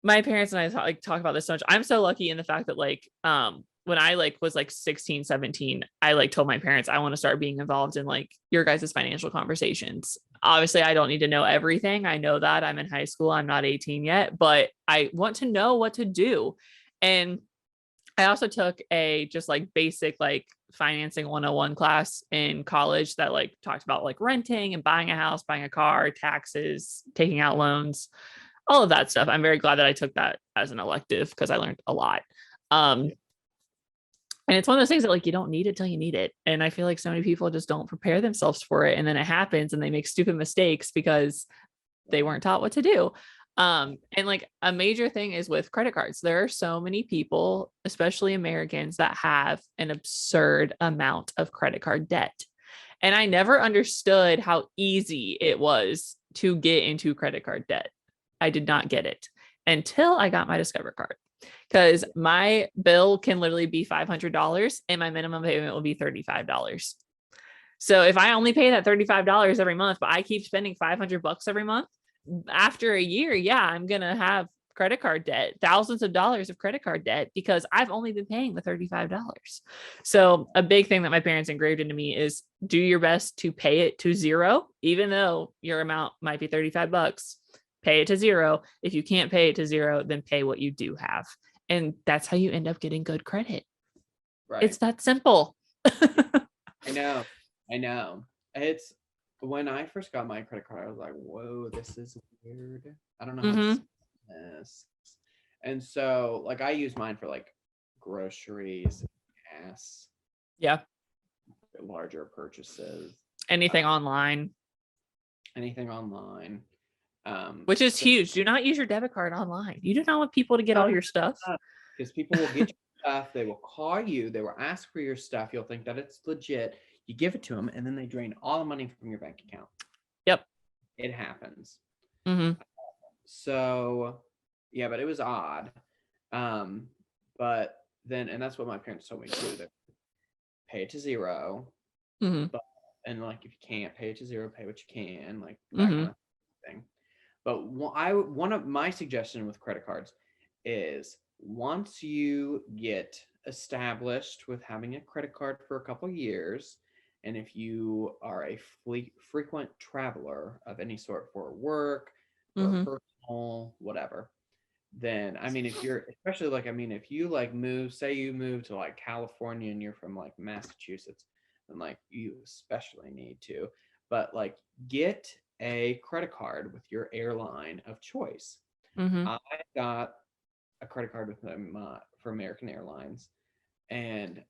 my parents and I talk about this so much. I'm so lucky in the fact that like, when I like was like 16, 17, I like told my parents, I want to start being involved in like your guys' financial conversations. Obviously I don't need to know everything. I know that I'm in high school. I'm not 18 yet, but I want to know what to do. And I also took a just like basic, like financing 101 class in college that like talked about like renting and buying a house, buying a car, taxes, taking out loans, all of that stuff. I'm very glad that I took that as an elective because I learned a lot. And it's one of those things that like you don't need it till you need it. And I feel like so many people just don't prepare themselves for it. And then it happens and they make stupid mistakes because they weren't taught what to do. And like a major thing is with credit cards. There are so many people, especially Americans, that have an absurd amount of credit card debt. And I never understood how easy it was to get into credit card debt. I did not get it until I got my Discover card because my bill can literally be $500 and my minimum payment will be $35. So if I only pay that $35 every month, but I keep spending $500 every month, after a year, yeah, I'm going to have credit card debt, thousands of dollars of credit card debt because I've only been paying the $35. So a big thing that my parents engraved into me is do your best to pay it to zero, even though your amount might be $35, pay it to zero. If you can't pay it to zero, then pay what you do have. And that's how you end up getting good credit. Right. It's that simple. I know. It's when I first got my credit card, I was like, whoa, this is weird. I don't know how to say this. And so like I use mine for like groceries, gas, Yeah. larger purchases, Anything online. Which is huge. Do not use your debit card online. You do not want people to get all your stuff. Because people will get your stuff, they will call you, they will ask for your stuff. You'll think that it's legit. You give it to them, and then they drain all the money from your bank account. Yep. It happens. Mm-hmm. So, yeah, but it was odd. But then, and that's what my parents told me too. That pay it to zero. Mm-hmm. But, and like if you can't pay it to zero, pay what you can, like that Mm-hmm. kind of thing. But one of my suggestion with credit cards is once you get established with having a credit card for a couple years, and if you are a frequent traveler of any sort for work or personal, whatever, then I mean, if you're especially like, I mean, if you like say you move to like California and you're from like Massachusetts, then like you especially need to, but like get a credit card with your airline of choice. Mm-hmm. I got a credit card with them for American Airlines, and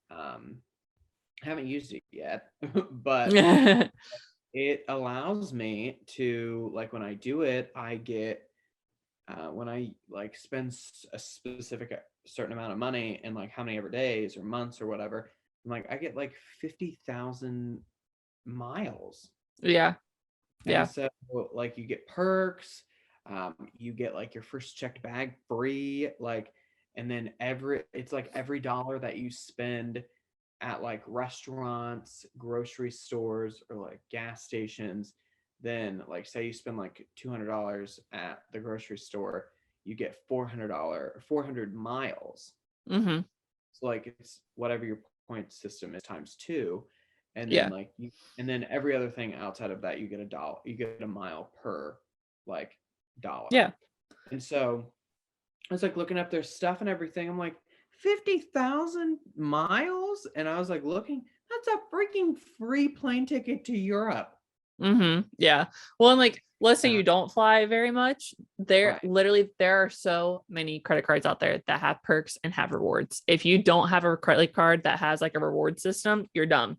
haven't used it yet, but it allows me to like when I do it, I get when I like spend a specific certain amount of money in like how many ever days or months or whatever, I'm like I get like 50,000 miles. Yeah. And so like you get perks, you get like your first checked bag free, like, and then it's like every dollar that you spend at like restaurants, grocery stores, or like gas stations, then like say you spend like $200 at the grocery store, you get $400 miles. Mm-hmm. So like it's whatever your point system is times two. And Yeah. then like and then every other thing outside of that, you get a mile per like dollar. Yeah. And so I was like looking up their stuff and everything. I'm like 50,000 miles, and I was like looking. That's a freaking free plane ticket to Europe. Mm-hmm. Yeah. Well, and like, let's say you don't fly very much. There are so many credit cards out there that have perks and have rewards. If you don't have a credit card that has like a reward system, you're dumb.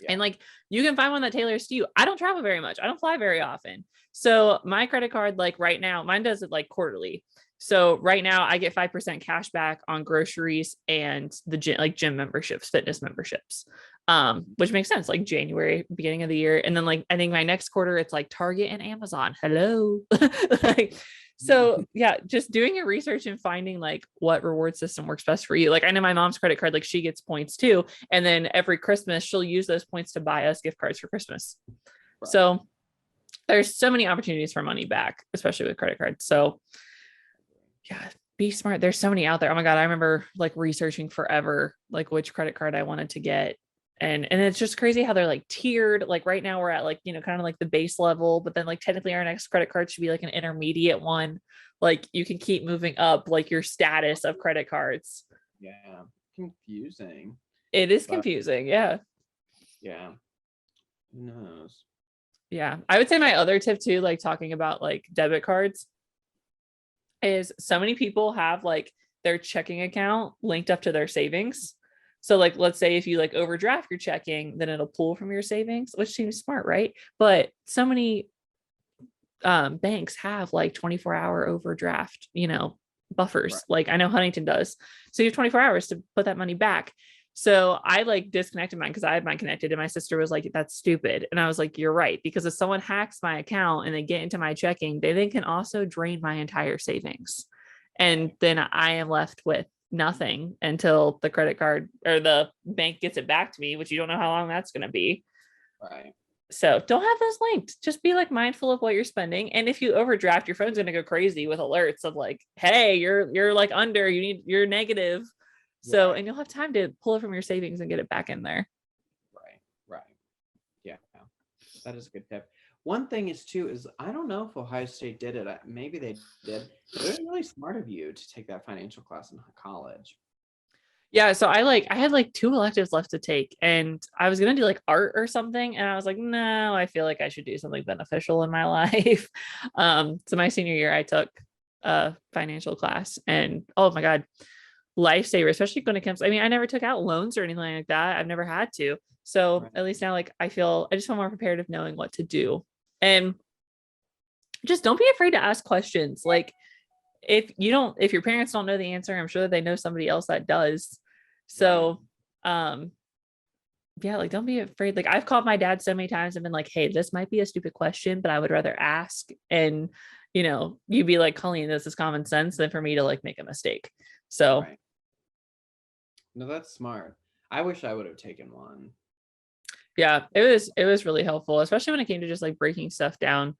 Yeah. And like you can find one that tailors to you. I don't travel very much. I don't fly very often. So my credit card, like right now, mine does it like quarterly. So right now I get 5% cash back on groceries and the gym memberships, fitness memberships, which makes sense, like January, beginning of the year. And then like, I think my next quarter, it's like Target and Amazon. Hello. Like, so yeah, just doing your research and finding like what reward system works best for you. Like I know my mom's credit card, like she gets points too. And then every Christmas she'll use those points to buy us gift cards for Christmas. Right. So there's so many opportunities for money back, especially with credit cards. So yeah, be smart. There's so many out there. Oh my God. I remember like researching forever, like which credit card I wanted to get. And it's just crazy how they're like tiered. Like right now we're at like, you know, kind of like the base level, but then like technically our next credit card should be like an intermediate one. Like you can keep moving up like your status of credit cards. Yeah. Confusing. It is confusing. Yeah. Yeah. Who knows? Yeah. I would say my other tip too, like talking about like debit cards, is so many people have like their checking account linked up to their savings. So like, let's say if you like overdraft your checking, then it'll pull from your savings, which seems smart, right? But so many banks have like 24-hour overdraft, buffers. Right. Like I know Huntington does. So you have 24 hours to put that money back. So I like disconnected mine because I had mine connected, and my sister was like, that's stupid. And I was like, you're right. Because if someone hacks my account and they get into my checking, they then can also drain my entire savings. And then I am left with nothing until the credit card or the bank gets it back to me, which you don't know how long that's going to be. Right. So don't have those linked. Just be like mindful of what you're spending. And if you overdraft, your phone's gonna go crazy with alerts of like, hey, you're like under, you're negative. So, Right. and you'll have time to pull it from your savings and get it back in there. Right. Right. Yeah. That is a good tip. One thing is too is I don't know if Ohio State did it. Maybe they did. But it was really smart of you to take that financial class in college. Yeah. So I had like 2 electives left to take, and I was gonna do like art or something. And I was like, no, I feel like I should do something beneficial in my life. So my senior year I took a financial class, and oh my God, lifesaver, especially when it comes. I mean, I never took out loans or anything like that. I've never had to. So Right. at least now, like I just feel more prepared of knowing what to do. And just don't be afraid to ask questions. Like if your parents don't know the answer, I'm sure that they know somebody else that does. So yeah, like don't be afraid. Like I've called my dad so many times and been like, hey, this might be a stupid question, but I would rather ask. And you'd be like, Colleen, this is common sense than for me to like make a mistake. So Right. No, that's smart. I wish I would have taken one. yeah, it was really helpful, especially when it came to just like breaking stuff down.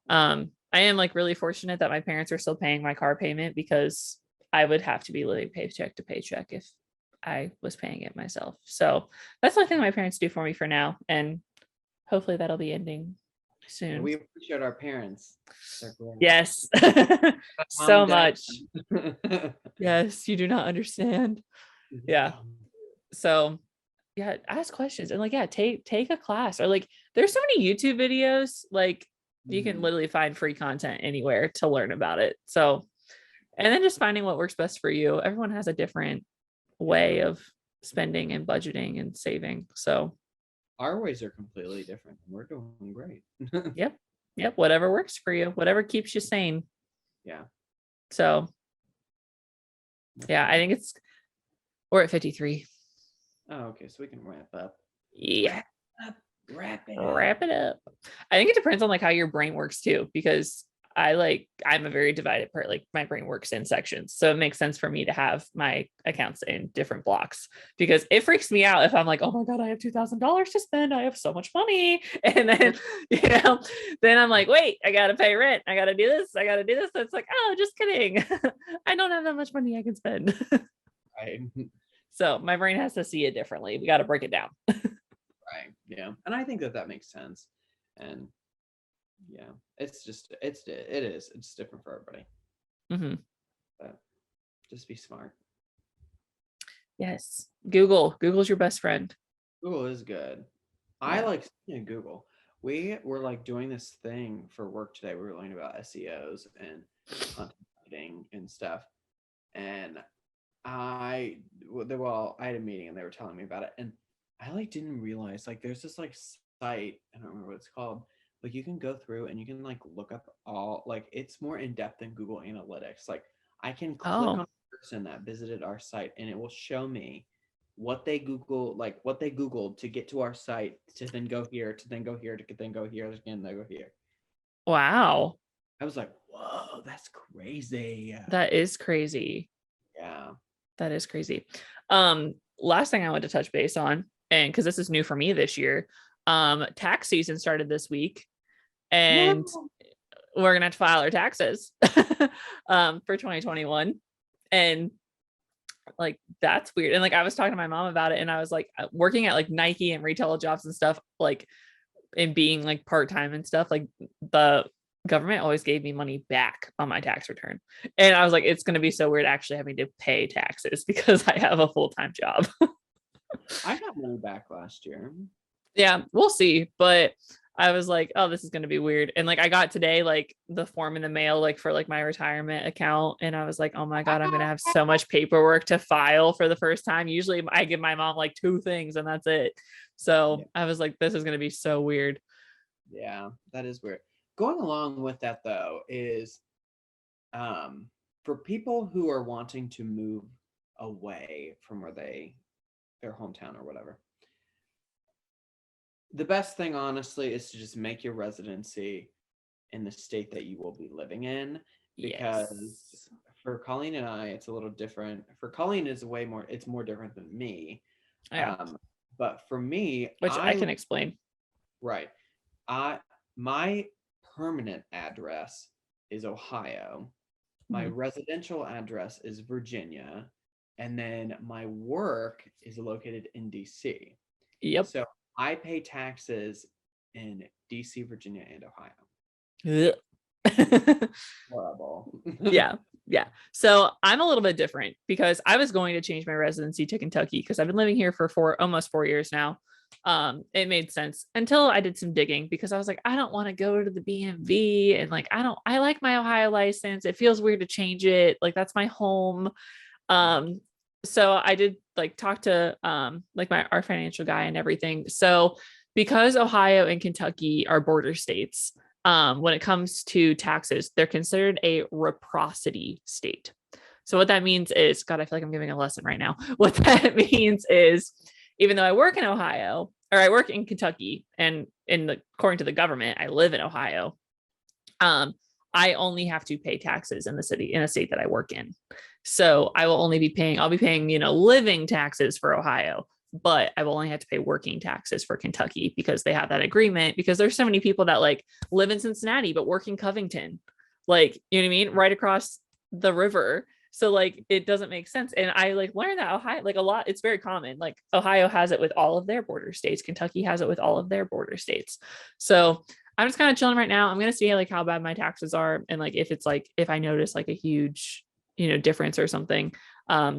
I am like really fortunate that my parents are still paying my car payment, because I would have to be living paycheck to paycheck if I was paying it myself. So that's the only thing my parents do for me for now, and hopefully that'll be ending soon. We appreciate our parents. They're great. Yes. Mom So and Dad. much. Yes, you do not understand. Yeah. So yeah, ask questions, and like, yeah, take a class, or like there's so many YouTube videos, like you can Mhm. literally find free content anywhere to learn about it. So, and then just finding what works best for you. Everyone has a different way of spending and budgeting and saving. So Our ways are completely different. We're doing great. yep, whatever works for you, whatever keeps you sane. Yeah. So yeah, I think we're at 53. Oh, okay. So we can wrap up. Yeah. Wrap it up. Wrap it up. I think it depends on like how your brain works too, because I'm a very divided part. Like my brain works in sections. So it makes sense for me to have my accounts in different blocks, because it freaks me out if I'm like, oh my God, I have $2,000 to spend. I have so much money. And then, then I'm like, wait, I got to pay rent. I got to do this. I got to do this. It's like, oh, just kidding. I don't have that much money I can spend. Right. So my brain has to see it differently. We got to break it down. Right. Yeah. And I think that makes sense. And yeah, it is. It's different for everybody. Mm-hmm. But just be smart. Yes. Google's your best friend. Google is good. I Yeah. like Google. We were like doing this thing for work today. We were learning about SEOs and content marketing and stuff. And I had a meeting and they were telling me about it. And I like didn't realize like there's this like site, I don't remember what it's called, but you can go through and you can like look up all like it's more in depth than Google Analytics. Like I can click on Oh, a person that visited our site and it will show me what they Googled to get to our site to then go here, to then go here, to then go here, again, then go here. wow. I was like, whoa, that's crazy. That is crazy. Yeah. That is crazy. Last thing I want to touch base on, and because this is new for me this year, tax season started this week, and No. we're gonna have to file our taxes for 2021. And like that's weird. And like I was talking to my mom about it, and I was like working at like Nike and retail jobs and stuff, like and being like part-time and stuff, like the government always gave me money back on my tax return. And I was like, it's going to be so weird actually having to pay taxes because I have a full-time job. I got money back last year. Yeah, we'll see. But I was like, oh, this is going to be weird. And like, I got today, like the form in the mail, like for like my retirement account. And I was like, oh my God, I'm going to have so much paperwork to file for the first time. Usually I give my mom like 2 things and that's it. So Yeah. I was like, this is going to be so weird. Yeah, that is weird. Going along with that though is for people who are wanting to move away from where their hometown or whatever. The best thing honestly is to just make your residency in the state that you will be living in, because Yes. for Colleen and I it's a little different. For Colleen is it's more different than me. Yeah. Um but for me, Which I can explain. right. I my permanent address is Ohio. My Mhm. residential address is Virginia, and then my work is located in DC. Yep. So I pay taxes in DC, Virginia, and Ohio. Ugh. Horrible. Yeah. Yeah. So I'm a little bit different because I was going to change my residency to Kentucky because I've been living here for almost 4 years now. It made sense until I did some digging because I was like, I don't want to go to the BMV and like I like my Ohio license. It feels weird to change it. Like that's my home. Um, so I did like talk to like our financial guy and everything. So because Ohio and Kentucky are border states, when it comes to taxes, they're considered a reciprocity state. So what that means is, God, I feel like I'm giving a lesson right now. What that means is, even though I work in Ohio or I work in Kentucky, and according to the government, I live in Ohio. I only have to pay taxes in a state that I work in. So I'll be paying, living taxes for Ohio, but I will only have to pay working taxes for Kentucky because they have that agreement, because there's so many people that like live in Cincinnati, but work in Covington, like, you know what I mean? Right across the river. So like, it doesn't make sense. And I like learned that Ohio, like a lot, it's very common. Like Ohio has it with all of their border states. Kentucky has it with all of their border states. So I'm just kind of chilling right now. I'm gonna see like how bad my taxes are, and like if I notice like a huge, difference or something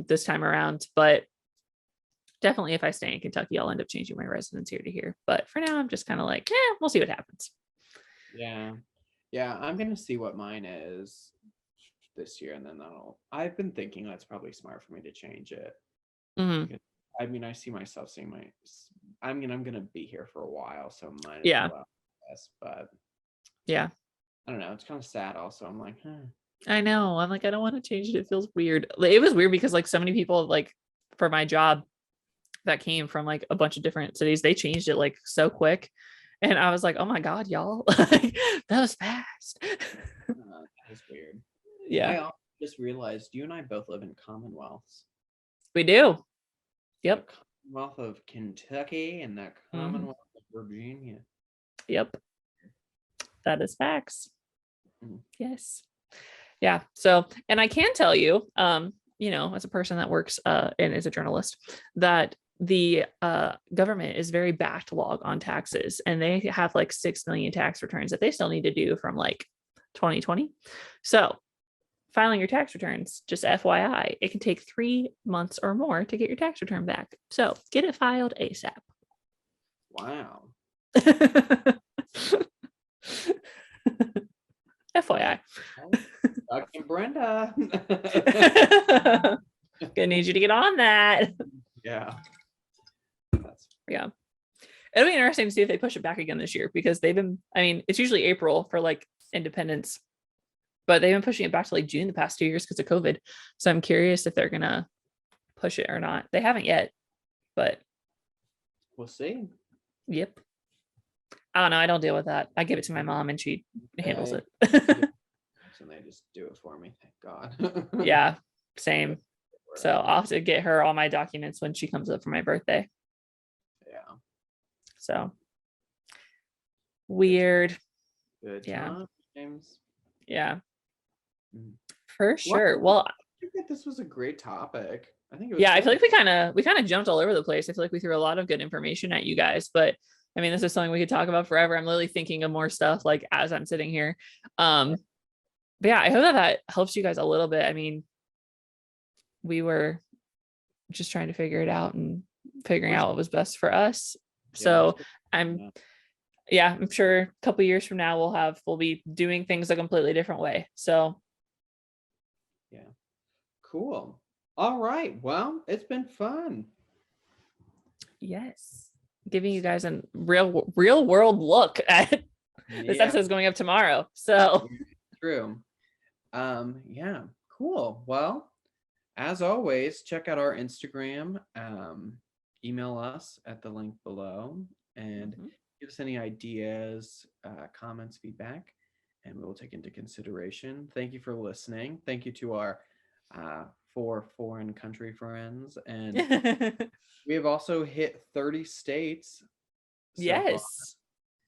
this time around. But definitely if I stay in Kentucky, I'll end up changing my residence here to here. But for now, I'm just kind of like, we'll see what happens. Yeah. Yeah, I'm gonna see what mine is this year, and then I've been thinking that's probably smart for me to change it. Mhm. Because I mean, I see myself seeing I'm gonna be here for a while, so might as Yeah. well. Yes, but Yeah. I don't know. It's kind of sad. Also, I'm like, I know. I'm like, I don't want to change it. It feels weird. It was weird because like so many people like for my job that came from like a bunch of different cities, they changed it like so quick. And I was like, oh my God, y'all. Like, that was fast. that is weird. Yeah, I also just realized you and I both live in Commonwealths. we do. The Yep. Commonwealth of Kentucky and the Mhm. Commonwealth of Virginia. Yep. That is facts. Mm. Yes. Yeah. So, and I can tell you, as a person that works and is a journalist, that the government is very backlog on taxes, and they have like 6 million tax returns that they still need to do from like 2020. So, filing your tax returns, just FYI, it can take 3 months or more to get your tax return back. So, get it filed ASAP. Wow. FYI. Well, Dr. Brenda. Gonna need you to get on that. Yeah. Yeah. It'll be interesting to see if they push it back again this year, because it's usually April for like independence, but they've been pushing it back to like June the past 2 years because of COVID. So I'm curious if they're gonna push it or not. They haven't yet, but We'll see. yep. I don't know. I don't deal with that. I give it to my mom and she handles it. And they just do it for me. Thank God. Yeah, same. So I'll have to get her all my documents when she comes up for my birthday. Yeah. So weird. Good Yeah. times. Yeah. Mm. For sure. Well, I think that this was a great topic. I think it was yeah, I feel good. like we kind of jumped all over the place. I feel like we threw a lot of good information at you guys, but I mean, this is something we could talk about forever. I'm literally thinking of more stuff like as I'm sitting here. But yeah, I hope that helps you guys a little bit. I mean, we were just trying to figure it out and figuring out what was best for us. Yeah, So I'm yeah, I'm sure a couple years from now we'll be doing things a completely different way. So Yeah. Cool. All right. Well, it's been fun. yes, giving you guys a real world look at this Yeah. episode is going up tomorrow. So True. Yeah. Cool. Well, as always, check out our Instagram. Email us at the link below and Mhm. give us any ideas, comments, feedback, and we will take into consideration. Thank you for listening. Thank you to our uh, 4 foreign country friends. And we have also hit 30 states so far. Yes.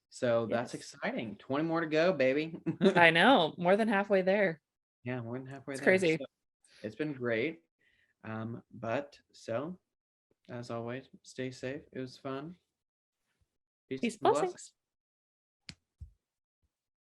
So that's Yes. exciting. 20 more to go, baby. I know, more than halfway there. Yeah, more than halfway It's there. crazy. So it's been great. But so as always, stay safe. It was fun. Peace Peace and blessings. blessings.